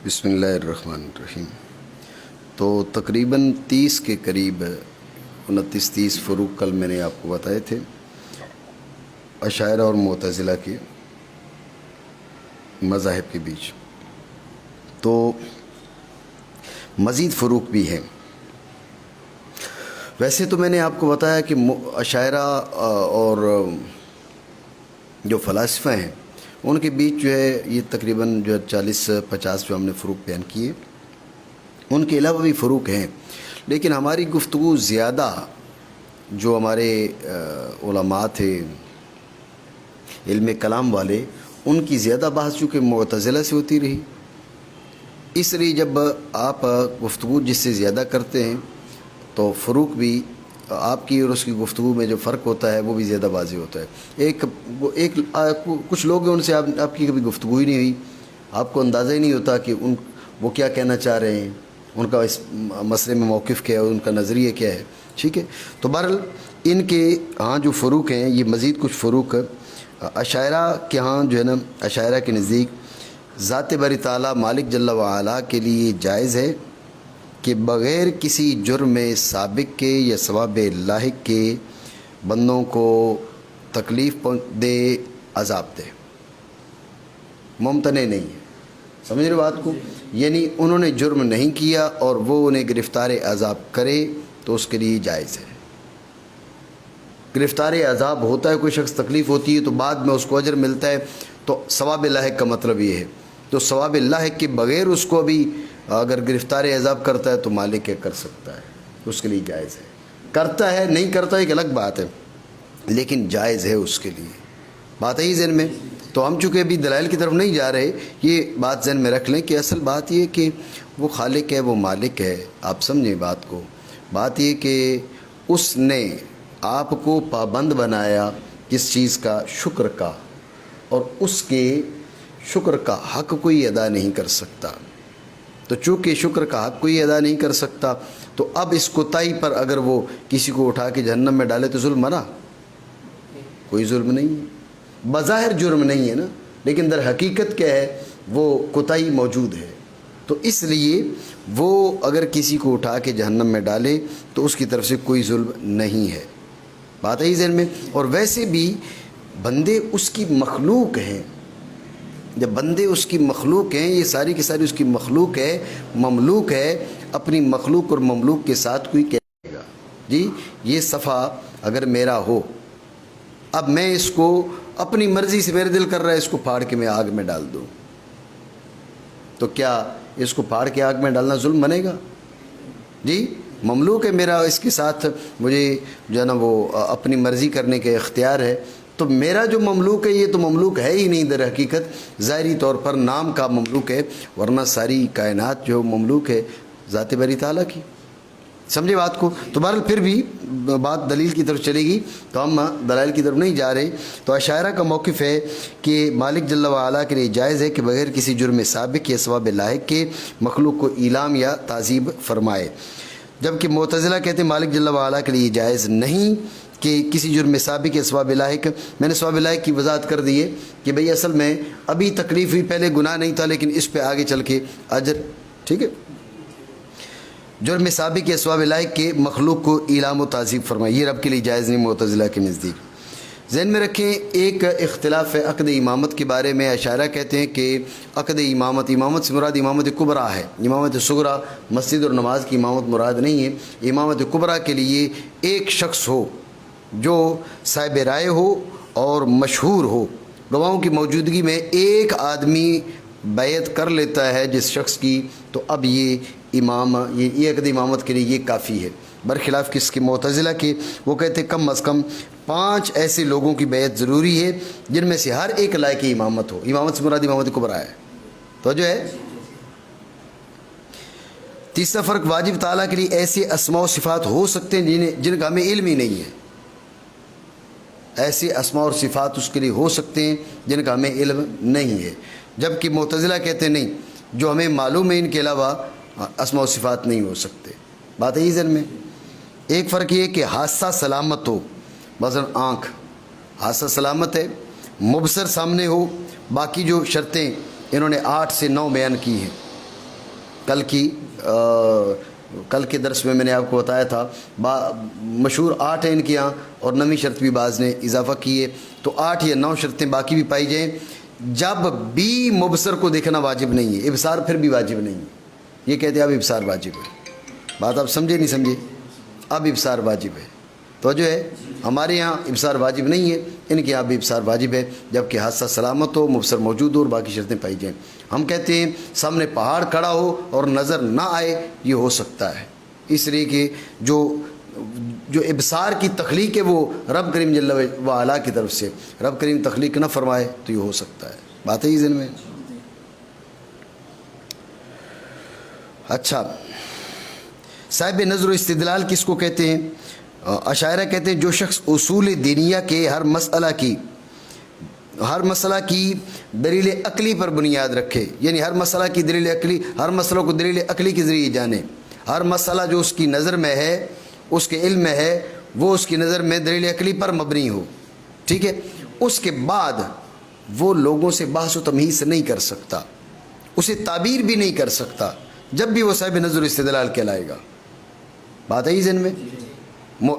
بسم اللہ الرحمن الرحیم۔ تو تقریباً 30 کے قریب 29-30 فروق کل میں نے آپ کو بتائے تھے اشاعرہ اور معتزلہ کے مذاہب کے بیچ۔ تو مزید فروق بھی ہیں۔ ویسے تو میں نے آپ کو بتایا کہ اشاعرہ اور جو فلاسفہ ہیں ان کے بیچ جو ہے یہ تقریباً 40-50 جو ہم نے فروق بیان کیے، ان کے علاوہ بھی فروق ہیں، لیکن ہماری گفتگو زیادہ جو ہمارے علماء تھے علم کلام والے، ان کی زیادہ بحث چونکہ معتزلہ سے ہوتی رہی، اس لیے جب آپ گفتگو جس سے زیادہ کرتے ہیں تو فروق بھی آپ کی اور اس کی گفتگو میں جو فرق ہوتا ہے وہ بھی زیادہ واضح ہوتا ہے۔ کچھ لوگ ہیں ان سے آپ کی کبھی گفتگو ہی نہیں ہوئی، آپ کو اندازہ ہی نہیں ہوتا کہ وہ کیا کہنا چاہ رہے ہیں، ان کا اس مسئلے میں موقف کیا ہے، ان کا نظریہ کیا ہے، ٹھیک ہے۔ تو بہرحال ان کے ہاں جو فروق ہیں، یہ مزید کچھ فروق اشاعرہ کے ہاں جو ہے نا، اشاعرہ کے نزدیک ذات باری تعالیٰ مالک جل وعلا کے لیے جائز ہے کہ بغیر کسی جرم سابق کے یا ثواب لاحق کے بندوں کو تکلیف دے، عذاب دے، ممتنع نہیں ہے۔ سمجھ رہے بات کو؟ یعنی انہوں نے جرم نہیں کیا اور وہ انہیں گرفتار عذاب کرے تو اس کے لیے جائز ہے۔ گرفتار عذاب ہوتا ہے، کوئی شخص تکلیف ہوتی ہے تو بعد میں اس کو اجر ملتا ہے، تو ثواب لاحق کا مطلب یہ ہے۔ تو ثواب لاحق کے بغیر اس کو بھی اگر گرفتار عذاب کرتا ہے تو مالک کیا کر سکتا ہے، اس کے لیے جائز ہے۔ کرتا ہے نہیں کرتا ایک الگ بات ہے، لیکن جائز ہے اس کے لیے۔ بات ہے ہی ذہن میں۔ تو ہم چونکہ ابھی دلائل کی طرف نہیں جا رہے، یہ بات ذہن میں رکھ لیں کہ اصل بات یہ کہ وہ خالق ہے، وہ مالک ہے، آپ سمجھیں بات کو۔ بات یہ کہ اس نے آپ کو پابند بنایا کس چیز کا؟ شکر کا، اور اس کے شکر کا حق کوئی ادا نہیں کر سکتا۔ تو چونکہ شکر کا حق کوئی ادا نہیں کر سکتا، تو اب اس کوتاہی پر اگر وہ کسی کو اٹھا کے جہنم میں ڈالے تو ظلم بنا؟ کوئی ظلم نہیں ہے، بظاہر جرم نہیں ہے نا، لیکن در حقیقت کیا ہے؟ وہ کوتاہی موجود ہے۔ تو اس لیے وہ اگر کسی کو اٹھا کے جہنم میں ڈالے تو اس کی طرف سے کوئی ظلم نہیں ہے۔ بات ہے ذہن میں۔ اور ویسے بھی بندے اس کی مخلوق ہیں، جب بندے اس کی مخلوق ہیں، یہ ساری کی ساری اس کی مخلوق ہے، مملوک ہے، اپنی مخلوق اور مملوک کے ساتھ کوئی کہے گا جی یہ صفحہ اگر میرا ہو، اب میں اس کو اپنی مرضی سے، میرے دل کر رہا ہے اس کو پھاڑ کے میں آگ میں ڈال دوں، تو کیا اس کو پھاڑ کے آگ میں ڈالنا ظلم بنے گا؟ جی مملوک ہے میرا، اس کے ساتھ مجھے جو ہے نا وہ اپنی مرضی کرنے کا اختیار ہے، تو میرا جو مملوک ہے یہ تو مملوک ہے ہی نہیں در حقیقت، ظاہری طور پر نام کا مملوک ہے، ورنہ ساری کائنات جو مملوک ہے ذات باری تعالیٰ کی۔ سمجھے بات کو؟ تو بہرحال پھر بھی بات دلیل کی طرف چلے گی، تو ہم دلائل کی طرف نہیں جا رہے۔ تو اشاعرہ کا موقف ہے کہ مالک جل وعلا کے لیے جائز ہے کہ بغیر کسی جرم سابق یا ثواب لاحق کے مخلوق کو ایلام یا تعذیب فرمائے، جبکہ معتزلہ کہتے ہیں مالک جل وعلا کے لیے جائز نہیں کہ کسی جرم سابق یا ثواب لاحق۔ میں نے ثواب لاحق کی وضاحت کر دی ہے کہ بھئی اصل میں ابھی تکلیف ہوئی، پہلے گناہ نہیں تھا، لیکن اس پہ آگے چل کے اجر، ٹھیک ہے۔ جرم سابق یا ثواب لاحق کے مخلوق کو ایلام و تعذیب فرمائے، یہ رب کے لیے جائز نہیں معتزلہ کے نزدیک۔ ذہن میں رکھیں ایک اختلاف ہے عقد امامت کے بارے میں۔ اشاعرہ کہتے ہیں کہ عقد امامت سے مراد امامت کبریٰ ہے، امامت صغریٰ مسجد اور نماز کی امامت مراد نہیں ہے۔ امامت کبریٰ کے لیے ایک شخص ہو جو صاحب رائے ہو اور مشہور ہو، گواہوں کی موجودگی میں ایک آدمی بیعت کر لیتا ہے جس شخص کی، تو اب یہ عقد امامت کے لیے یہ کافی ہے، برخلاف کس کے؟ معتزلہ کے۔ وہ کہتے ہیں کم از کم 5 ایسے لوگوں کی بیعت ضروری ہے جن میں سے ہر ایک لائق امامت ہو۔ امامت سے مراد امامت کبریٰ ہے، تو جو ہے۔ تیسرا فرق، واجب تعالیٰ کے لیے ایسے اسماء و صفات ہو سکتے ہیں جن کا ہمیں علم ہی نہیں ہے، ایسے اسماء اور صفات اس کے لیے ہو سکتے ہیں جن کا ہمیں علم نہیں ہے، جبکہ معتزلہ کہتے ہیں نہیں، جو ہمیں معلوم ہے ان کے علاوہ اسماء و صفات نہیں ہو سکتے۔ بات ہے ذہن میں۔ ایک فرق یہ کہ حادثہ سلامت ہو، مثلا آنکھ حادثہ سلامت ہے، مبصر سامنے ہو، باقی جو شرطیں انہوں نے 8 سے 9 بیان کی ہیں، کل کے درس میں نے آپ کو بتایا تھا مشہور 8 ہیں ان کے یہاں، اور 9ویں شرط بھی بعض نے اضافہ کی ہے، تو 8 یا 9 شرطیں باقی بھی پائی جائیں جب بھی مبصر کو دیکھنا واجب نہیں ہے، ابصار پھر بھی واجب نہیں ہے۔ یہ کہتے ہیں اب ابصار واجب ہے، بات آپ سمجھے نہیں سمجھے؟ اب ابصار واجب ہے، تو جو ہے ہمارے یہاں ابصار واجب نہیں ہے، ان کے یہاں بھی ابصار واجب ہے، جبکہ حادثہ سلامت ہو، مبصر موجود ہو اور باقی شرطیں پائی جائیں۔ ہم کہتے ہیں سامنے پہاڑ کھڑا ہو اور نظر نہ آئے، یہ ہو سکتا ہے، اس لیے کہ جو ابصار کی تخلیق ہے وہ رب کریم جل وعلا کی طرف سے، رب کریم تخلیق نہ فرمائے تو یہ ہو سکتا ہے۔ بات ہے یہ ذہن میں؟ اچھا، صاحب نظر و استدلال کس کو کہتے ہیں؟ اشاعرہ کہتے ہیں جو شخص اصول دینیہ کے ہر مسئلہ کی دلیل عقلی پر بنیاد رکھے، یعنی ہر مسئلہ کی دلیل عقلی، ہر مسئلہ کو دلیل عقلی کے ذریعے جانے، ہر مسئلہ جو اس کی نظر میں ہے، اس کے علم میں ہے، وہ اس کی نظر میں دلیل عقلی پر مبنی ہو، ٹھیک ہے؟ اس کے بعد وہ لوگوں سے بحث و تمہیز نہیں کر سکتا، اسے تعبیر بھی نہیں کر سکتا، جب بھی وہ صاحب نظر و استدلال کہلائے گا۔ بات ہے ہی ذہن میں؟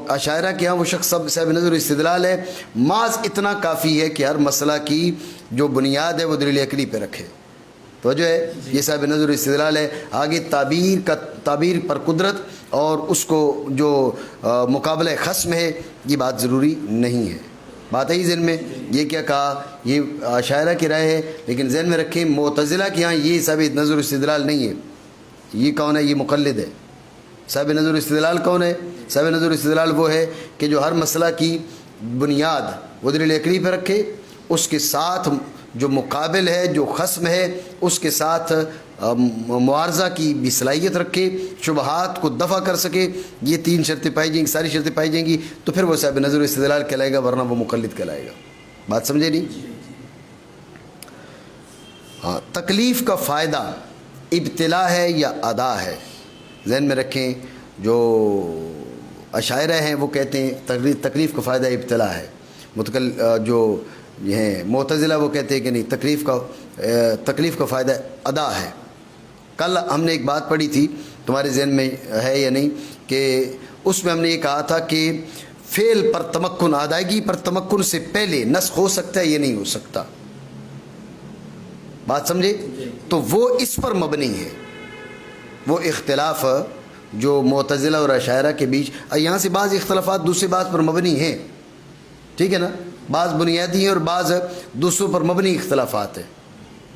اشاعرہ کے ہاں وہ شخص صاحب نظر و استدلال ہے، محض اتنا کافی ہے کہ ہر مسئلہ کی جو بنیاد ہے وہ دلیل عقلی پہ رکھے، تو جو ہے یہ صاحب نظر و استدلال ہے۔ آگے تعبیر پر قدرت اور اس کو جو مقابلہ خصم ہے، یہ بات ضروری نہیں ہے۔ بات ہے ہی ذہن میں؟ یہ کیا کہا؟ یہ اشاعرہ کی رائے ہے، لیکن ذہن میں رکھیں معتزلہ کے ہاں یہ صاحب نظر و استدلال نہیں ہے۔ یہ کون ہے؟ یہ مقلد ہے۔ صاحب نظر و استدلال کون ہے؟ صاحب نظر و استدلال وہ ہے کہ جو ہر مسئلہ کی بنیاد وہ دلیل عقلی پہ رکھے، اس کے ساتھ جو مقابل ہے، جو خصم ہے، اس کے ساتھ معارضہ کی بھی صلاحیت رکھے، شبہات کو دفع کر سکے۔ یہ 3 شرطیں پائی جائیں گی، ساری شرطیں پائی جائیں گی تو پھر وہ صاحب نظر و استدلال کہلائے گا، ورنہ وہ مقلد کہلائے گا۔ بات سمجھے نہیں؟ ہاں، تکلیف کا فائدہ ابتلا ہے یا ادا ہے؟ ذہن میں رکھیں، جو اشاعرہ ہیں وہ کہتے ہیں تکلیف کا فائدہ ابتلا ہے، جو یہ ہیں معتزلہ وہ کہتے ہیں کہ نہیں، تکلیف کا فائدہ ادا ہے۔ کل ہم نے ایک بات پڑھی تھی، تمہارے ذہن میں ہے یا نہیں، کہ اس میں ہم نے یہ کہا تھا کہ فعل پر تمکن، ادائیگی پر تمکن سے پہلے نسخ ہو سکتا ہے، یہ نہیں ہو سکتا۔ بات سمجھے؟ تو وہ اس پر مبنی ہے، وہ اختلاف جو معتزلہ اور اشاعرہ کے بیچ، یہاں سے بعض اختلافات دوسری بات پر مبنی ہیں، ٹھیک ہے نا؟ بعض بنیادی ہیں اور بعض دوسروں پر مبنی اختلافات ہیں،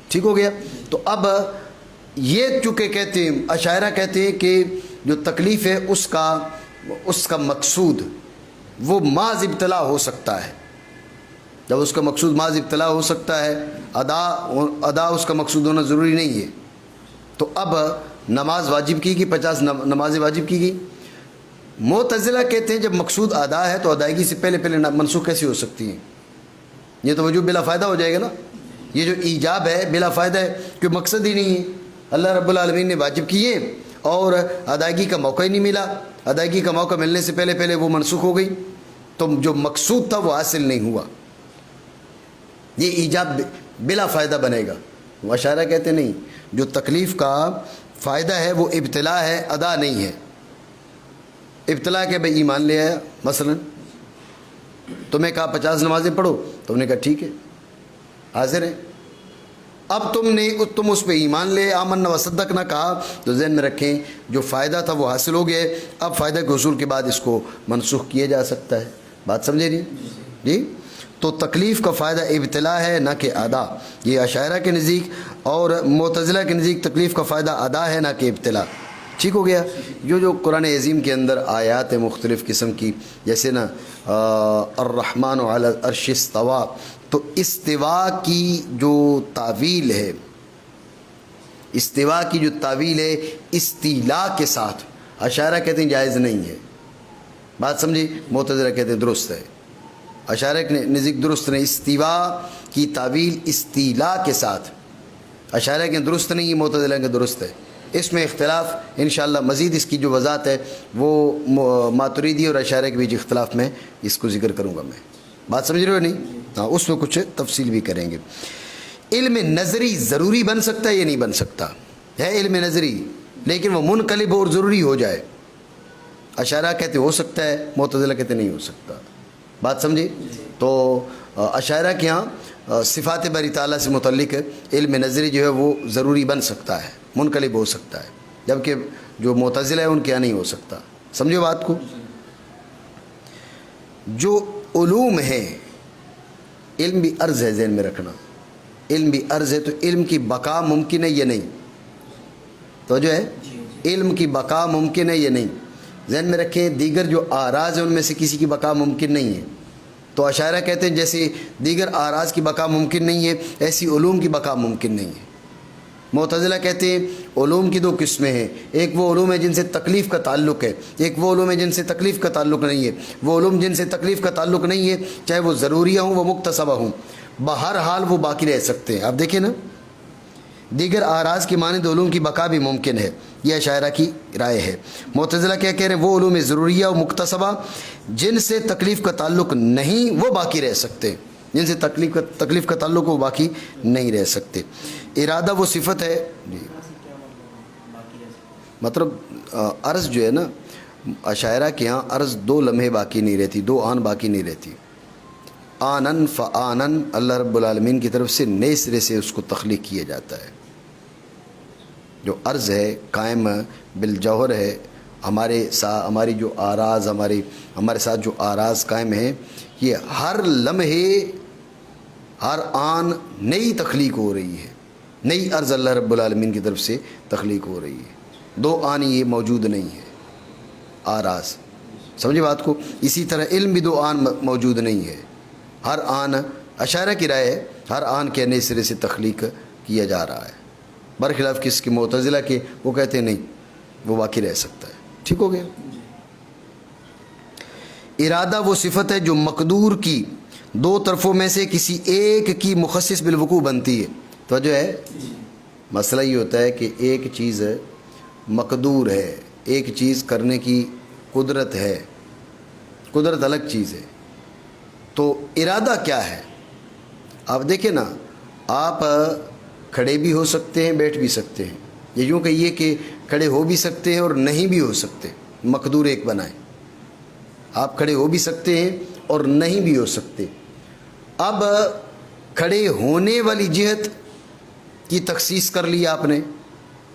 ٹھیک ہو گیا؟ تو اب یہ چونکہ کہتے ہیں، اشاعرہ کہتے ہیں کہ جو تکلیف ہے اس کا مقصود وہ محض ابتلا ہو سکتا ہے۔ جب اس کا مقصود محض ابتلا ہو سکتا ہے، ادا اس کا مقصود ہونا ضروری نہیں ہے۔ تو اب نماز واجب کی گئی، 50 نمازیں واجب کی گئی۔ معتزلہ کہتے ہیں جب مقصود ادا ہے تو ادائیگی سے پہلے منسوخ کیسے ہو سکتی ہیں؟ یہ تو وجوب بلا فائدہ ہو جائے گا نا۔ یہ جو ایجاب ہے بلا فائدہ ہے، کہ مقصد ہی نہیں ہے، اللہ رب العالمین نے واجب کیے اور ادائیگی کا موقع ہی نہیں ملا، ادائیگی کا موقع ملنے سے پہلے وہ منسوخ ہو گئی، تو جو مقصود تھا وہ حاصل نہیں ہوا، یہ ایجاب بلا فائدہ بنے گا۔ اشاعرہ کہتے نہیں، جو تکلیف کا فائدہ ہے وہ ابتلا ہے، ادا نہیں ہے۔ ابتلا کہ بھئی ایمان لے آیا، مثلا تمہیں کہا 50 نمازیں پڑھو، تم نے کہا ٹھیک ہے، حاضر ہے۔ اب تم اس پہ ایمان لے، آمنا وصدق نہ کہا، تو ذہن میں رکھیں جو فائدہ تھا وہ حاصل ہو گیا ہے، اب فائدہ کے حصول کے بعد اس کو منسوخ کیا جا سکتا ہے۔ بات سمجھے نہیں جی؟ تو تکلیف کا فائدہ ابتلا ہے نہ کہ ادا، یہ اشاعرہ کے نزدیک، اور معتزلہ کے نزدیک تکلیف کا فائدہ ادا ہے نہ کہ ابتلا۔ ٹھیک ہو گیا؟ جو قرآن عظیم کے اندر آیات مختلف قسم کی، جیسے نا الرحمن علی العرش استوى، تو استوا کی جو تعویل ہے، استوا کی جو تعویل ہے استیلا کے ساتھ، اشاعرہ کہتے ہیں جائز نہیں ہے۔ بات سمجھی؟ معتزلہ کہتے ہیں درست ہے، اشاعرہ کے نزدیک درست نہیں، استوا کی تعویل استیلا کے ساتھ، اشاعرہ کے درست نہیں ہے، معتزلہ کے درست ہے۔ اس میں اختلاف انشاءاللہ مزید اس کی جو وضاحت ہے وہ ماتریدی اور اشاعرہ کے بیچ اختلاف میں اس کو ذکر کروں گا میں۔ بات سمجھ رہے ہو نہیں؟ ہاں، اس میں کچھ تفصیل بھی کریں گے۔ علم نظری ضروری بن سکتا ہے یا نہیں بن سکتا؟ ہے علم نظری، لیکن وہ منقلب اور ضروری ہو جائے. اشاعرہ کہتے ہو سکتا ہے، معتزلہ کہتے نہیں ہو سکتا. بات سمجھے؟ تو اشاعرہ کے ہاں صفات باری تعالیٰ سے متعلق علم نظری جو ہے وہ ضروری بن سکتا ہے، منقلب ہو سکتا ہے، جبکہ جو معتزلہ ہے ان کے یہاں نہیں ہو سکتا. سمجھو بات کو. جو علوم ہیں، علم بھی عرض ہے، ذہن میں رکھنا، علم بھی عرض ہے، تو علم کی بقا ممکن ہے یا نہیں؟ تو جو ہے علم کی بقا ممکن ہے یا نہیں؟ ذہن میں رکھیں، دیگر جو آراز ہیں ان میں سے کسی کی بقا ممکن نہیں ہے. تو اشاعرہ کہتے ہیں جیسے دیگر آراز کی بقا ممکن نہیں ہے، ایسی علوم کی بقا ممکن نہیں ہے. معتزلہ کہتے ہیں علوم کی دو قسمیں ہیں، ایک وہ علوم ہے جن سے تکلیف کا تعلق ہے، ایک وہ علوم ہے جن سے تکلیف کا تعلق نہیں ہے. وہ علوم جن سے تکلیف کا تعلق نہیں ہے، چاہے وہ ضروریہ ہوں، وہ مکتسبہ ہوں، بہر حال وہ باقی رہ سکتے ہیں. آپ دیکھیں نا، دیگر آراز کی مانند علوم کی بقا بھی ممکن ہے. یہ اشاعرہ کی رائے ہے. معتزلہ کیا کہہ رہے ہیں؟ وہ علوم ضروریہ و مکتسبہ جن سے تکلیف کا تعلق نہیں وہ باقی رہ سکتے، جن سے تکلیف کا تعلق وہ باقی نہیں رہ سکتے. ارادہ وہ صفت ہے جی، مطلب عرض جو ہے نا، اشاعرہ کے ہاں عرض 2 لمحے باقی نہیں رہتی، 2 آن باقی نہیں رہتی. آنن فآنن اللہ رب العالمین کی طرف سے نئے سرے سے اس کو تخلیق کیا جاتا ہے. جو عرض ہے قائم بالجوہر ہے، ہماری جو آراز، ہمارے ساتھ جو آراز قائم ہیں، یہ ہر لمحے ہر آن نئی تخلیق ہو رہی ہے، نئی عرض اللہ رب العالمین کی طرف سے تخلیق ہو رہی ہے. 2 آن یہ موجود نہیں ہے آراز. سمجھے بات کو؟ اسی طرح علم بھی 2 آن موجود نہیں ہے. ہر آن، اشاعرہ کی رائے ہے، ہر آن کے نئے سرے سے تخلیق کیا جا رہا ہے، برخلاف کس کے؟ معتزلہ کے. وہ کہتے ہیں نہیں، وہ باقی رہ سکتا ہے. ٹھیک ہو گیا؟ ارادہ وہ صفت ہے جو مقدور کی 2 طرفوں میں سے کسی ایک کی مخصص بالوقوع بنتی ہے. تو جو ہے مسئلہ یہ ہوتا ہے کہ ایک چیز مقدور ہے، ایک چیز کرنے کی قدرت ہے، قدرت الگ چیز ہے. تو ارادہ کیا ہے؟ آپ دیکھیں نا، آپ کھڑے بھی ہو سکتے ہیں، بیٹھ بھی سکتے ہیں. یہ یوں کہیے کہ کھڑے ہو بھی سکتے ہیں اور نہیں بھی ہو سکتے. مقدور ایک بنائیں، آپ کھڑے ہو بھی سکتے ہیں اور نہیں بھی ہو سکتے. اب کھڑے ہونے والی جہت کی تخصیص کر لی آپ نے،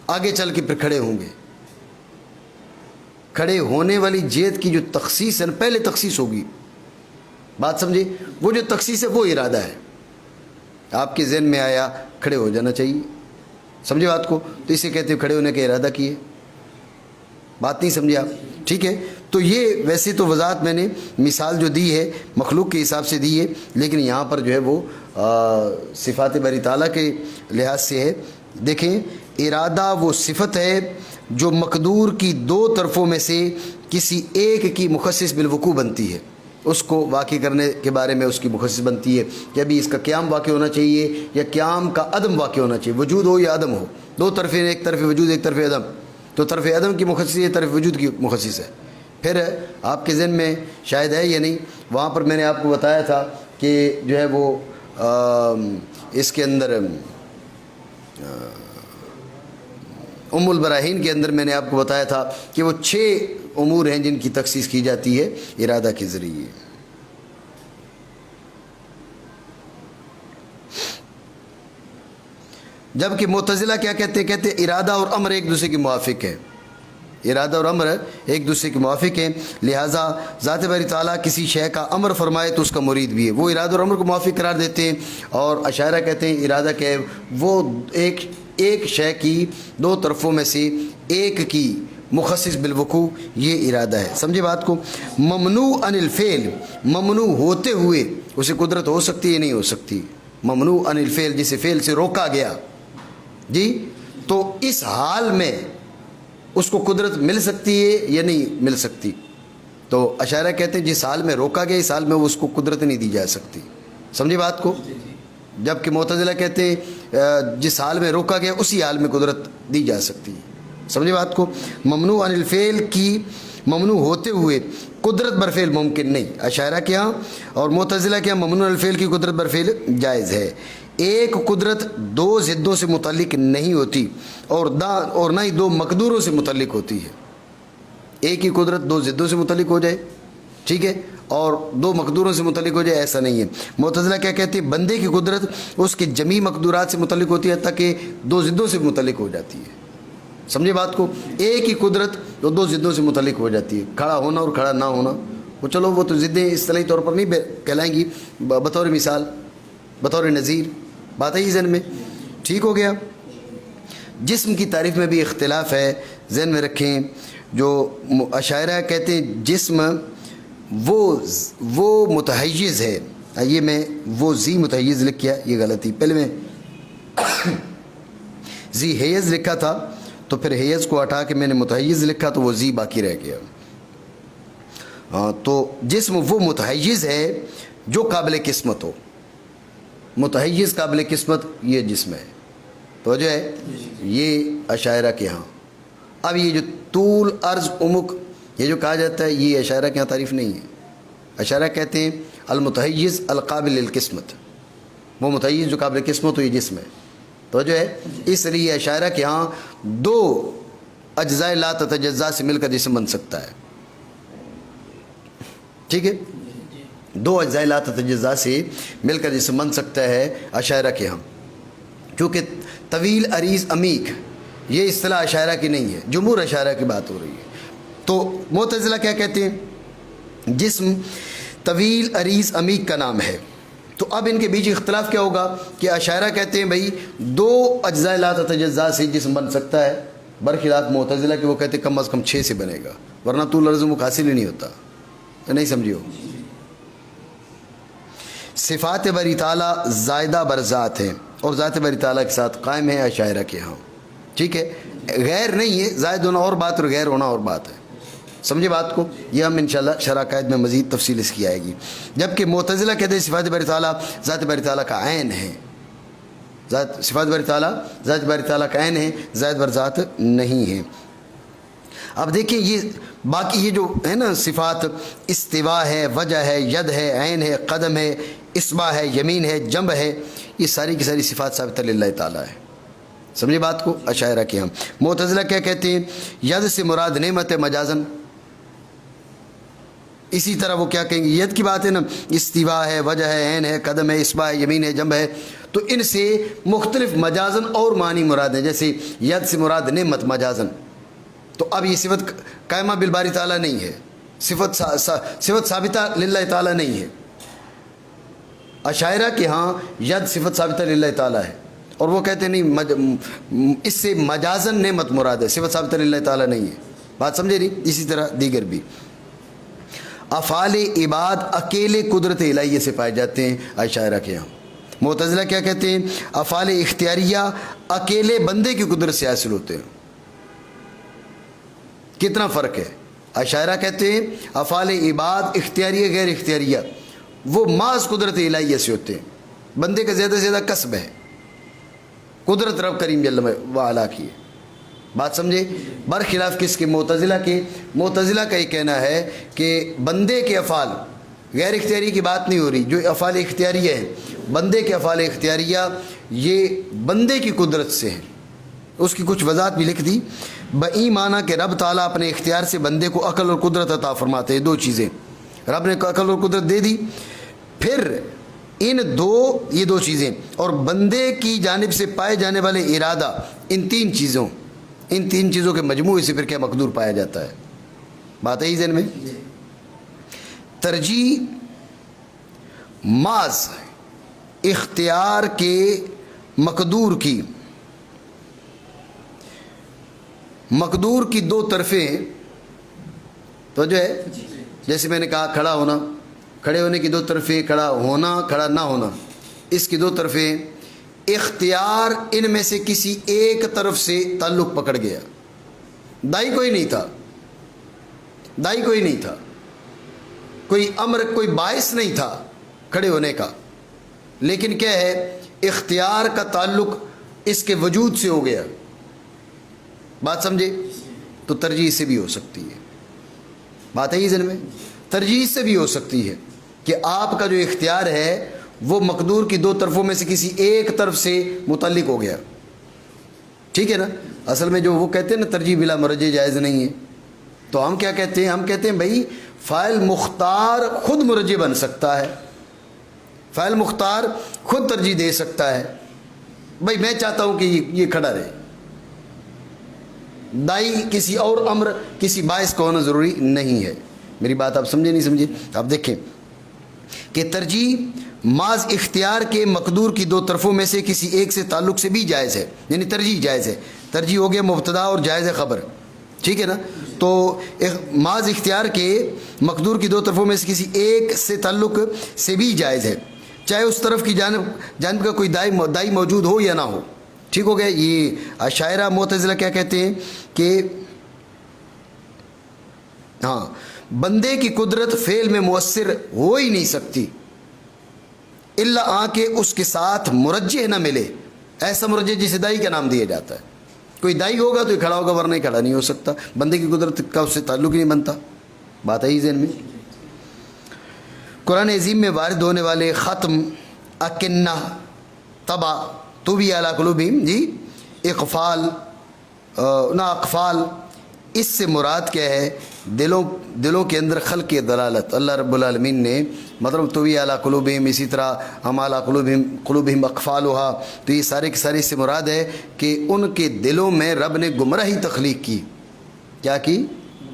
آگے چل کے پھر کھڑے ہوں گے. کھڑے ہونے والی جہت کی جو تخصیص ہے نا، پہلے تخصیص ہوگی. بات سمجھے؟ وہ جو تخصیص ہے وہ ارادہ ہے. آپ کے ذہن میں آیا کھڑے ہو جانا چاہیے، سمجھے بات کو؟ تو اسے کہتے ہیں کھڑے ہونے کا ارادہ کیے. بات نہیں سمجھے آپ؟ ٹھیک ہے. تو یہ ویسے تو وضاحت میں نے مثال جو دی ہے مخلوق کے حساب سے دی ہے، لیکن یہاں پر جو ہے وہ صفات باری تعالیٰ کے لحاظ سے ہے. دیکھیں، ارادہ وہ صفت ہے جو مقدور کی 2 طرفوں میں سے کسی ایک کی مخصص بالوقوع بنتی ہے. اس کو واقع کرنے کے بارے میں اس کی مخصص بنتی ہے کہ ابھی اس کا قیام واقع ہونا چاہیے یا قیام کا عدم واقع ہونا چاہیے، وجود ہو یا عدم ہو. 2 طرفیں، ایک طرف وجود ایک طرف عدم. تو طرف عدم کی مخصص ہے، طرف وجود کی مخصص ہے. پھر آپ کے ذہن میں شاید ہے یا نہیں، وہاں پر میں نے آپ کو بتایا تھا کہ جو ہے وہ اس کے اندر ام البراہین کے اندر میں نے آپ کو بتایا تھا کہ وہ 6 امور ہیں جن کی تخصیص کی جاتی ہے ارادہ کے ذریعے. جبکہ معتزلہ کیا کہتے ہیں؟ کہتے ہیں ارادہ اور امر ایک دوسرے کے موافق ہے. ارادہ اور امر ایک دوسرے کے موافق ہیں، لہٰذا ذات باری تعالیٰ کسی شے کا امر فرمائے تو اس کا مرید بھی ہے. وہ ارادہ اور امر کو موافق قرار دیتے ہیں. اور اشاعرہ کہتے ہیں ارادہ کیا ہے؟ وہ ایک شے کی 2 طرفوں میں سے ایک کی مخصص بالوقوع، یہ ارادہ ہے. سمجھے بات کو؟ ممنوع عن الفعل، ممنوع ہوتے ہوئے اسے قدرت ہو سکتی ہے نہیں ہو سکتی. ممنوع عن الفعل جسے فعل سے روکا گیا جی، تو اس حال میں اس کو قدرت مل سکتی ہے یا نہیں مل سکتی؟ تو اشاعرہ کہتے ہیں جس حال میں روکا گیا اس حال میں اس کو قدرت نہیں دی جا سکتی. سمجھے بات کو؟ جبکہ معتزلہ کہتے ہیں جس حال میں روکا گیا اسی حال میں قدرت دی جا سکتی ہے. سمجھے بات کو؟ ممنوع عن الفعل کی ممنوع ہوتے ہوئے قدرت برفعل ممکن نہیں اشاعرہ کے ہاں، اور معتزلہ کے ہاں ممنوع عن الفعل کی قدرت برفعل جائز ہے. ایک قدرت دو ضدوں سے متعلق نہیں ہوتی اور نہ ہی دو مقدوروں سے متعلق ہوتی ہے. ایک ہی قدرت دو ضدوں سے متعلق ہو جائے, ٹھیک ہے, اور دو مقدوروں سے متعلق ہو جائے, ایسا نہیں ہے. معتزلہ کیا کہتے ہیں؟ بندے کی قدرت اس کے جمیع مقدورات سے متعلق ہوتی ہے تاکہ دو ضدوں سے متعلق ہو جاتی ہے. سمجھے بات کو؟ ایک ہی قدرت دو ضدوں سے متعلق ہو جاتی ہے. کھڑا ہونا اور کھڑا نہ ہونا, وہ چلو وہ تو ضدیں اصطلاحی طور پر نہیں کہلائیں گی, بطور مثال, بطور نظیر. بات ہے ذہن میں, ٹھیک ہو گیا. جسم کی تعریف میں بھی اختلاف ہے, ذہن میں رکھیں. جو اشاعرہ کہتے ہیں جسم وہ متحیز ہے. یہ میں وہ زی متحیز لکھ کیا, یہ غلطی, پہلے میں زی حیز لکھا تھا تو پھر حیز کو ہٹا کے میں نے متحیز لکھا تو وہ زی باقی رہ گیا. تو جسم وہ متحیز ہے جو قابل قسمت ہو. متحیز قابل قسمت یہ جسم ہے. تو جو ہے یہ اشاعرہ کے ہاں. اب یہ جو طول عرض عمق یہ جو کہا جاتا ہے یہ اشاعرہ کے ہاں تعریف نہیں ہے. اشاعرہ کہتے ہیں المتحیز القابل للقسمت, وہ متحیز جو قابل قسمت ہو یہ جسم ہے. تو جو ہے اس لیے اشاعرہ کے ہاں دو اجزاء لا تتجزا سے مل کر جسم بن سکتا ہے. ٹھیک ہے, دو اجزاء لا تتجزا سے مل کر جسم بن سکتا ہے اشاعرہ کے ہاں. کیونکہ طویل عریض عمیق یہ اصطلاح اشاعرہ کی نہیں ہے, جمہور اشاعرہ کی بات ہو رہی ہے. تو معتزلہ کیا کہتے ہیں؟ جسم طویل عریض عمیق کا نام ہے. تو اب ان کے بیچ اختلاف کیا ہوگا کہ اشاعرہ کہتے ہیں بھائی دو اجزاء لا تتجزا سے جسم بن سکتا ہے, برخلاف معتزلہ کہ وہ کہتے ہیں کم از کم 6 سے بنے گا, ورنہ طول عرض عمق حاصل ہی نہیں ہوتا. نہیں سمجھیو؟ صفات باری تعالیٰ زائدہ بر ذات ہیں اور ذات باری تعالیٰ کے ساتھ قائم ہے اشاعرہ کے ہاں. ٹھیک ہے, غیر نہیں ہے, زائد ہونا اور بات اور غیر ہونا اور بات ہے. سمجھے بات کو؟ یہ ہم انشاءاللہ شرح قائد میں مزید تفصیل اس کی آئے گی. جبکہ معتزلہ کہتے ہیں صفات باری تعالیٰ ذات باری تعالیٰ کا عین ہے. صفات باری تعالیٰ ذات باری تعالیٰ کا عین ہے, زائد بر ذات نہیں ہے. اب دیکھیں یہ باقی یہ جو ہے نا صفات, استوا ہے, وجہ ہے, ید ہے, عین ہے, قدم ہے, اصبع ہے, یمین ہے, جنب ہے, یہ ساری کی ساری صفات ثابتہ للہ تعالیٰ ہے. سمجھے بات کو؟ اشاعرہ کے ہم. معتزلہ کیا کہتے ہیں؟ ید سے مراد نعمت ہے مجازن. اسی طرح وہ کیا کہیں گے؟ ید کی بات ہے نا, استوا ہے, وجہ ہے, عین ہے, قدم ہے, اصبع ہے, یمین ہے, جنب ہے, تو ان سے مختلف مجازن اور معنی مراد ہیں. جیسے ید سے مراد نعمت مجازن, تو اب یہ صفت قائمہ بالباری تعالیٰ نہیں ہے, صفت ثابتہ للہ تعالیٰ نہیں ہے. اشاعرہ کے ہاں ید صفت ثابتہ للہ تعالیٰ ہے, اور وہ کہتے ہیں نہیں اس سے مجازن نعمت مراد ہے, صفت ثابتہ للہ تعالیٰ نہیں ہے. بات سمجھے نہیں؟ اسی طرح دیگر بھی افعال عباد اکیلے قدرت الہیہ سے پائے جاتے ہیں اشاعرہ کے ہاں. معتزلہ کیا کہتے ہیں؟ افعال اختیاریہ اکیلے بندے کی قدرت سے حاصل ہوتے ہیں. کتنا فرق ہے؟ اشاعرہ کہتے ہیں افعال عباد اختیاریہ غیر اختیاریہ وہ محض قدرت الہیہ سے ہوتے ہیں, بندے کا زیادہ سے زیادہ کسب ہے, قدرت رب کریم جل وعلا کی ہے. بات سمجھے؟ برخلاف کس کے؟ معتزلہ کے. معتزلہ کا یہ کہنا ہے کہ بندے کے افعال غیر اختیاری کی بات نہیں ہو رہی, جو افعال اختیاریہ ہیں بندے کے افعال اختیاریہ یہ بندے کی قدرت سے ہیں. اس کی کچھ وضاحت بھی لکھ دی. بئی معنی کہ رب تعالیٰ اپنے اختیار سے بندے کو عقل اور قدرت عطا فرماتے ہیں. دو چیزیں رب نے عقل اور قدرت دے دی, پھر یہ دو چیزیں اور بندے کی جانب سے پائے جانے والے ارادہ, ان تین چیزوں کے مجموعے سے پھر کیا مقدور پایا جاتا ہے. بات ہے ذہن میں؟ ترجیح محض اختیار کے مقدور کی دو طرفیں, تو جو ہے جیسے میں نے کہا کھڑا ہونا, کھڑے ہونے کی دو طرفیں, کھڑا ہونا, کھڑا نہ ہونا, اس کی دو طرفیں, اختیار ان میں سے کسی ایک طرف سے تعلق پکڑ گیا. دائی کوئی نہیں تھا, کوئی امر, کوئی باعث نہیں تھا کھڑے ہونے کا, لیکن کیا ہے اختیار کا تعلق اس کے وجود سے ہو گیا. بات سمجھے؟ تو ترجیح سے بھی ہو سکتی ہے. بات ہے ذہن میں؟ ترجیح سے بھی ہو سکتی ہے کہ آپ کا جو اختیار ہے وہ مقدور کی دو طرفوں میں سے کسی ایک طرف سے متعلق ہو گیا. ٹھیک ہے نا. اصل میں جو وہ کہتے ہیں نا ترجیح بلا مرجع جائز نہیں ہے, تو ہم کیا کہتے ہیں؟ ہم کہتے ہیں بھائی فاعل مختار خود مرجع بن سکتا ہے, فاعل مختار خود ترجیح دے سکتا ہے. بھائی میں چاہتا ہوں کہ یہ کھڑا رہے, دائی کسی اور امر کسی باعث کا ہونا ضروری نہیں ہے. میری بات آپ سمجھے نہیں سمجھے؟ آپ دیکھیں کہ ترجیح محض اختیار کے مقدور کی دو طرفوں میں سے کسی ایک سے تعلق سے بھی جائز ہے, یعنی ترجیح جائز ہے. ترجیح ہو گیا مبتدا اور جائز ہے خبر. ٹھیک ہے نا. تو محض اختیار کے مقدور کی دو طرفوں میں سے کسی ایک سے تعلق سے بھی جائز ہے, چاہے اس طرف کی جانب کا کوئی دائی موجود ہو یا نہ ہو. ٹھیک ہو گیا. یہ اشاعرہ معتزلہ کیا کہتے ہیں کہ ہاں بندے کی قدرت فعل میں مؤثر ہو ہی نہیں سکتی الا آ کے اس کے ساتھ مرجع نہ ملے. ایسا مرجع جسے دائی کا نام دیا جاتا ہے. کوئی دائی ہوگا تو یہ کھڑا ہوگا, ورنہ کھڑا نہیں ہو سکتا. بندے کی قدرت کا اس سے تعلق نہیں بنتا. بات آئی ذہن میں؟ قرآن عظیم میں وارد ہونے والے ختم, اکنہ, طبع, طوی علی قلوبہم, جی اقفال نہ اقفال, اس سے مراد کیا ہے؟ دلوں کے اندر خلق دلالت. اللہ رب العالمین نے مطلب طوی علی قلوبہم, اسی طرح ام علی قلوبہم اقفالھا, تو یہ سارے کے سارے اس سے مراد ہے کہ ان کے دلوں میں رب نے گمراہی تخلیق کی. کیا کی؟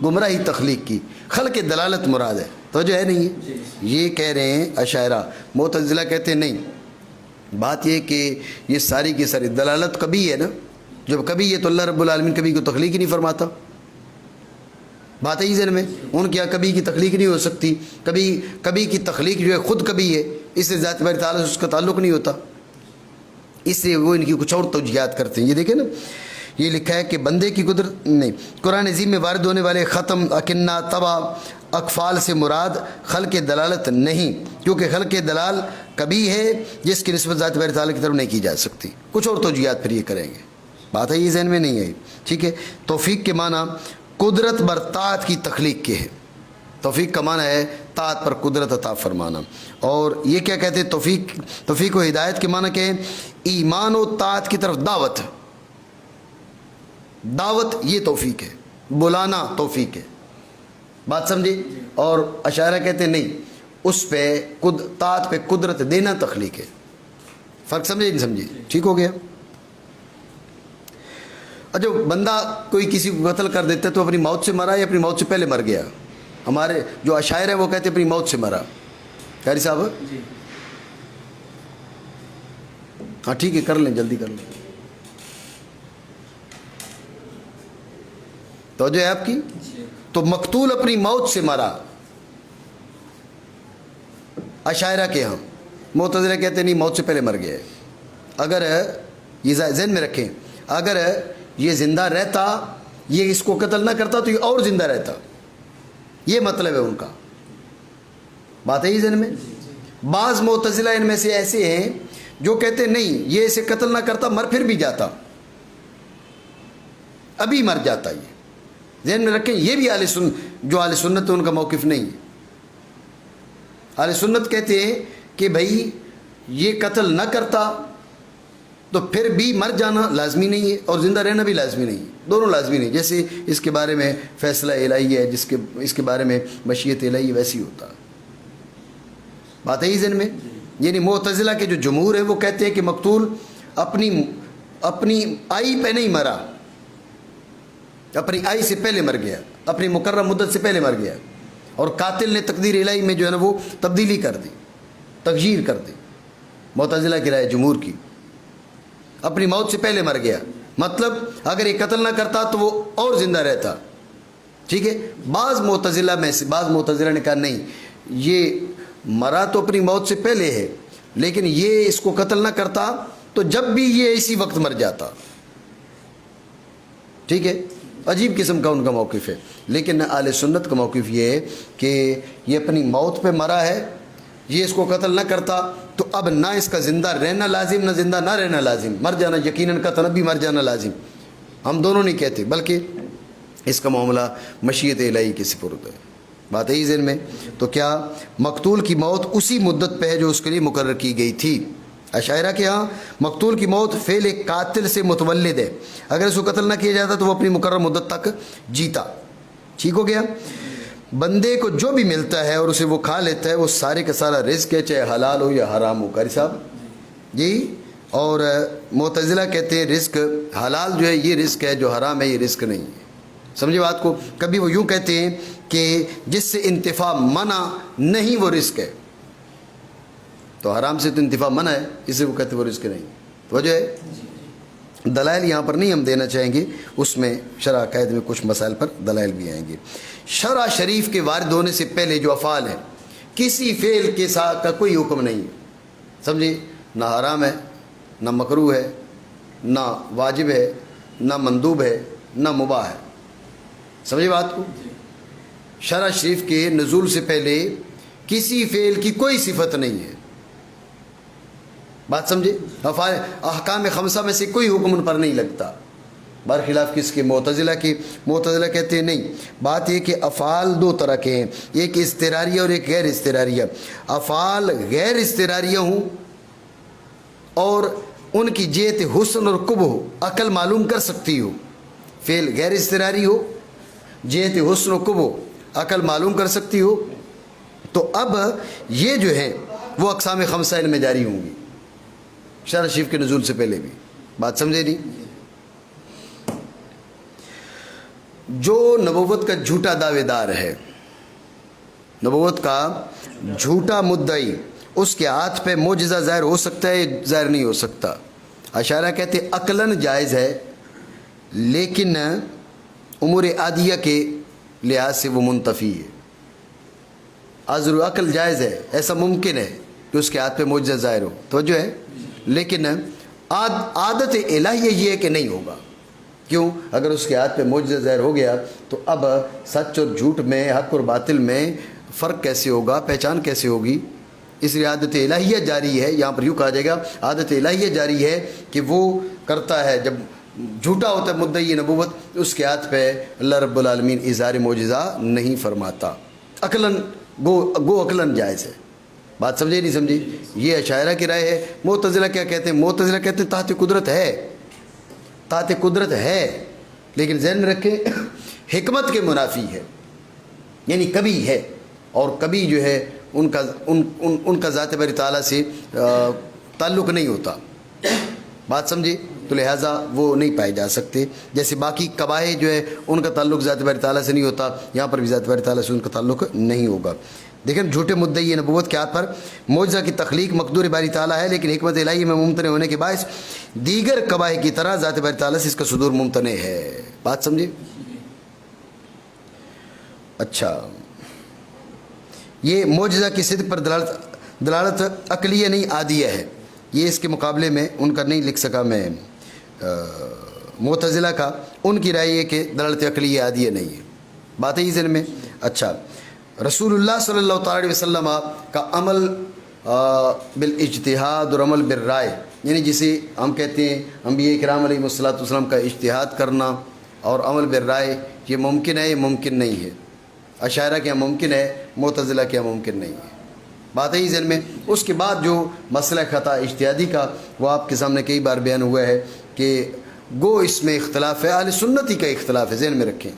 گمراہی تخلیق کی. خلق دلالت مراد ہے. تو جو ہے نہیں ہے یہ کہہ رہے ہیں اشاعرہ. معتزلہ کہتے ہیں نہیں, بات یہ کہ یہ ساری کی ساری دلالت کبھی ہے نا. جب کبھی ہے تو اللہ رب العالمین کبھی کو تخلیق ہی نہیں فرماتا. بات ہے ذہن میں؟ ان کی کبھی کی تخلیق نہیں ہو سکتی. کبھی کی تخلیق جو ہے خود کبھی ہے, اس سے ذات باری تعالیٰ سے اس کا تعلق نہیں ہوتا. اس سے وہ ان کی کچھ اور توجیہات کرتے ہیں. یہ دیکھیں نا, یہ لکھا ہے کہ بندے کی قدرت نہیں. قرآن عظیم میں وارد ہونے والے ختم, اکنہ, طبع, اقفال سے مراد خلق دلالت نہیں, کیونکہ خلق دلال کبھی ہے جس کی نسبت ذات باری تعالیٰ کی طرف نہیں کی جا سکتی. کچھ اور توجیہات پھر یہ کریں گے. بات ہے یہ ذہن میں نہیں ہے. ٹھیک ہے. توفیق کے معنی قدرت بر طاعت کی تخلیق کے ہے. توفیق کا معنی ہے طاعت پر قدرت عطا فرمانا. اور یہ کیا کہتے ہیں؟ توفیق و ہدایت کے معنی کیا ہے؟ ایمان و طاعت کی طرف دعوت. دعوت یہ توفیق ہے, بلانا توفیق ہے. بات سمجھے؟ اور اشاعرہ کہتے ہیں نہیں, اس پہ طاعت پہ قدرت دینا تخلیق ہے. فرق سمجھے نہیں سمجھے؟ ٹھیک ہو گیا. جو بندہ کوئی کسی کو قتل کر دیتا ہے تو اپنی موت سے مرا یا اپنی موت سے پہلے مر گیا؟ ہمارے جو اشاعرہ ہیں وہ کہتے ہیں اپنی موت سے مرا. قاری صاحب ہاں ٹھیک ہے, کر لیں, جلدی کر لیں. توجہ ہے آپ کی؟ تو مقتول اپنی موت سے مرا اشاعرہ کے ہاں. معتزلہ کہتے ہیں نہیں, موت سے پہلے مر گیا ہے. اگر یہ ذہن میں رکھیں, اگر یہ زندہ رہتا, یہ اس کو قتل نہ کرتا تو یہ اور زندہ رہتا. یہ مطلب ہے ان کا. بات ہے یہ ذہن میں. بعض معتزلہ ان میں سے ایسے ہیں جو کہتے ہیں نہیں, یہ اسے قتل نہ کرتا, مر پھر بھی جاتا, ابھی مر جاتا. یہ ذہن میں رکھیں. یہ بھی جو اہل سنت ہے ان کا موقف نہیں ہے. اہل سنت کہتے ہیں کہ بھائی یہ قتل نہ کرتا تو پھر بھی مر جانا لازمی نہیں ہے اور زندہ رہنا بھی لازمی نہیں ہے. دونوں لازمی نہیں. جیسے اس کے بارے میں فیصلہ الہی ہے, اس کے بارے میں مشیت الہی ویسی ہوتا. بات ہے ہی ذہن میں. یعنی معتزلہ کے جو جمہور ہے وہ کہتے ہیں کہ مقتول اپنی آئی پہ نہیں مرا, اپنی آئی سے پہلے مر گیا, اپنی مقررہ مدت سے پہلے مر گیا, اور قاتل نے تقدیر الہی میں جو ہے نا وہ تبدیلی کر دی, تغییر کر دی. معتزلہ کی رائے جمہور کی, اپنی موت سے پہلے مر گیا. مطلب اگر یہ قتل نہ کرتا تو وہ اور زندہ رہتا. ٹھیک ہے. بعض معتزلہ نے کہا نہیں, یہ مرا تو اپنی موت سے پہلے ہے, لیکن یہ اس کو قتل نہ کرتا تو جب بھی یہ اسی وقت مر جاتا. ٹھیک ہے. عجیب قسم کا ان کا موقف ہے. لیکن اہل سنت کا موقف یہ ہے کہ یہ اپنی موت پہ مرا ہے, یہ اس کو قتل نہ کرتا تو اب نہ اس کا زندہ رہنا لازم نہ زندہ نہ رہنا لازم. مر جانا یقیناً قطعاً بھی مر جانا لازم. ہم دونوں نہیں کہتے, بلکہ اس کا معاملہ مشیت الہی کے سپرد ہے. بات ہے ذہن میں. تو کیا مقتول کی موت اسی مدت پہ ہے جو اس کے لیے مقرر کی گئی تھی؟ اشاعرہ کے ہاں مقتول کی موت فعل قاتل سے متولد ہے. اگر اس کو قتل نہ کیا جاتا تو وہ اپنی مقرر مدت تک جیتا. ٹھیک ہو گیا. بندے کو جو بھی ملتا ہے اور اسے وہ کھا لیتا ہے وہ سارے کا سارا رزق ہے, چاہے حلال ہو یا حرام ہو. قاری صاحب جی. اور معتزلہ کہتے ہیں رزق حلال جو ہے یہ رزق ہے, جو حرام ہے یہ رزق نہیں ہے. سمجھے بات کو. کبھی وہ یوں کہتے ہیں کہ جس سے انتفاع منع نہیں وہ رزق ہے, تو حرام سے تو انتفاع منع ہے, اس سے وہ کہتے ہیں وہ رزق نہیں. وجہ ہے دلائل یہاں پر نہیں ہم دینا چاہیں گے, اس میں شرع عقائد میں کچھ مسائل پر دلائل بھی آئیں گے. شرع شریف کے وارد ہونے سے پہلے جو افعال ہیں کسی فعل کے ساتھ کا کوئی حکم نہیں ہے. سمجھے, نہ حرام ہے, نہ مکروہ ہے, نہ واجب ہے, نہ مندوب ہے, نہ مباح ہے. سمجھے بات کو. شرع شریف کے نزول سے پہلے کسی فعل کی کوئی صفت نہیں ہے. بات سمجھے. احکام خمسہ میں سے کوئی حکم ان پر نہیں لگتا, برخلاف کس کے؟ معتزلہ کے. معتزلہ کہتے ہیں نہیں, بات یہ کہ افعال دو طرح کے ہیں, ایک اضطراریہ اور ایک غیر اضطراریہ. افعال غیر اضطراریہ ہوں اور ان کی جہت حسن اور قبح عقل معلوم کر سکتی ہو. فعل غیر اضطراری ہو, جہت حسن و قبح عقل معلوم کر سکتی ہو, تو اب یہ جو ہے وہ اقسام خمسہ ان میں جاری ہوں گی شرع شریف کے نزول سے پہلے بھی. بات سمجھے نہیں. جو نبوت کا جھوٹا دعوے دار ہے, نبوت کا جھوٹا مدعی, اس کے ہاتھ پہ معجزہ ظاہر ہو سکتا ہے, ظاہر نہیں ہو سکتا. اشاعرہ کہتے ہیں عقلاً جائز ہے, لیکن امور عادیہ کے لحاظ سے وہ منتفی ہے. عذر عقل جائز ہے, ایسا ممکن ہے کہ اس کے ہاتھ پہ معجزہ ظاہر ہو, توجہ ہے, لیکن عادت الہیہ یہ ہے کہ نہیں ہوگا. کیوں؟ اگر اس کے ہاتھ پہ معجزہ ظاہر ہو گیا تو اب سچ اور جھوٹ میں, حق اور باطل میں فرق کیسے ہوگا, پہچان کیسے ہوگی؟ اس لیے عادت الہیہ جاری ہے. یہاں پر یوں کہا جائے گا عادت الہیہ جاری ہے کہ وہ کرتا ہے, جب جھوٹا ہوتا ہے مدعی نبوت, اس کے ہاتھ پہ اللہ رب العالمین اظہار معجزہ نہیں فرماتا. عقلاً گو عقلاً جائز ہے. بات سمجھے نہیں سمجھی؟ یہ اشاعرہ کی رائے ہے. معتزلہ کیا کہتے ہیں؟ معتزلہ کہتے ہیں تحت قدرت ہے, تحت قدرت ہے, لیکن ذہن میں رکھیں حکمت کے منافی ہے. یعنی کبھی ہے اور کبھی جو ہے ان کا ذات باری تعالیٰ سے تعلق نہیں ہوتا. بات سمجھے؟ تو لہٰذا وہ نہیں پائے جا سکتے. جیسے باقی قبائح جو ہے ان کا تعلق ذات باری تعالیٰ سے نہیں ہوتا, یہاں پر بھی ذات باری تعالیٰ سے ان کا تعلق نہیں ہوگا. دیکھیں جھوٹے مدعی نبوت کے ہاتھ پر معجزہ کی تخلیق مقدور باری تعالیٰ ہے, لیکن حکمت الہی میں ممتنع ہونے کے باعث دیگر قبائح کی طرح ذات باری تعالیٰ سے اس کا صدور ممتنع ہے. بات سمجھے؟ اچھا, یہ معجزہ کی صدق پر دلالت عقلیہ نہیں عادیہ ہے. یہ اس کے مقابلے میں ان کا نہیں لکھ سکا میں, معتزلہ کا, ان کی رائے ہے کہ دلالت عقلیہ عادیہ نہیں ہے. بات ہے یہ ذہن میں. اچھا, رسول اللہ صلی اللہ تعالی علیہ وسلم کا عمل بالاجتہاد اور عمل بالرائے, یعنی جسے ہم کہتے ہیں انبیاء کرام علیہ الصلوۃ والسلام کا اجتہاد کرنا اور عمل بالرائے, یہ ممکن ہے, یہ ممکن نہیں ہے. اشاعرہ کے یہاں ممکن ہے, معتزلہ کے یہاں ممکن نہیں ہے. بات ہے ذہن میں. اس کے بعد جو مسئلہ خطا اجتہادی کا, وہ آپ کے سامنے کئی بار بیان ہوا ہے کہ گو اس میں اختلاف ہے, اہل سنتی کا اختلاف ہے, ذہن میں رکھیں.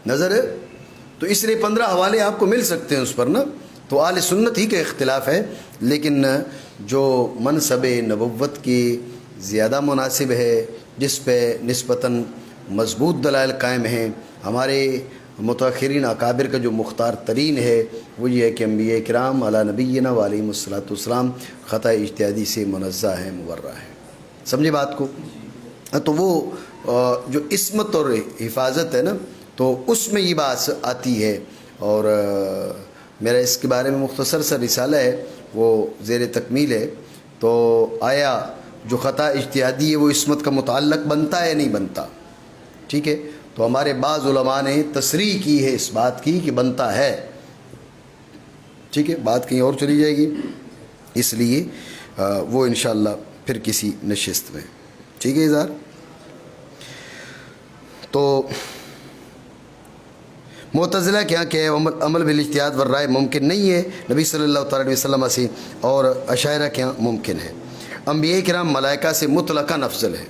نظر ہے تو اس لیے 15 حوالے آپ کو مل سکتے ہیں اس پر نا. تو اہل سنت ہی کا اختلاف ہے, لیکن جو منصب نبوت کی زیادہ مناسب ہے, جس پہ نسبتاً مضبوط دلائل قائم ہیں, ہمارے متاخرین اکابر کا جو مختار ترین ہے وہ یہ ہے کہ انبیاء کرام علی نبینا علیہم الصلوۃ والسلام خطا اجتہادی سے منزہ ہے, مبرہ ہے. سمجھے بات کو؟ تو وہ جو عصمت اور حفاظت ہے نا, تو اس میں یہ بات آتی ہے. اور میرا اس کے بارے میں مختصر سا رسالہ ہے, وہ زیر تکمیل ہے. تو آیا جو خطا اجتہادی ہے وہ عصمت کا متعلق بنتا ہے یا نہیں بنتا؟ ٹھیک ہے, تو ہمارے بعض علماء نے تصریح کی ہے اس بات کی کہ بنتا ہے. ٹھیک ہے, بات کہیں اور چلی جائے گی, اس لیے وہ انشاءاللہ پھر کسی نشست میں. ٹھیک ہے اظہار. تو معتزلہ کے یہاں کہ عمل بالاجتہاد والرائے ممکن نہیں ہے نبی صلی اللہ تعالیٰ علیہ وسلم سے, اور اشاعرہ کے یہاں ممکن ہے. انبیاء کرام ملائکہ سے مطلقاً افضل ہے,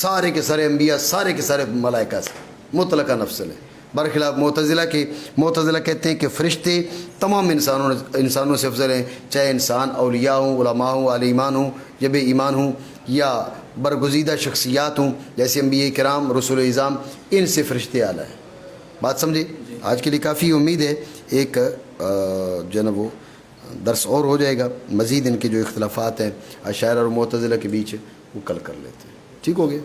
سارے کے سارے انبیاء سارے کے سارے ملائکہ سے مطلقاً افضل ہے, برخلاف معتزلہ کے. معتزلہ کہتے ہیں کہ فرشتے تمام انسانوں سے افضل ہیں, چاہے انسان اولیاء ہوں, علماء ہوں, اہل ایمان ہوں, جب ایمان ہوں, یا برگزیدہ شخصیات ہوں جیسے انبیاء کرام, رسول اعظام, ان سے فرشتے اعلیٰ ہیں. بات سمجھے؟ آج کے لیے کافی امید ہے. ایک جو ہے نا وہ درس اور ہو جائے گا, مزید ان کے جو اختلافات ہیں اشاعرہ اور معتزلہ کے بیچ وہ کل کر لیتے ہیں. ٹھیک ہو گیا؟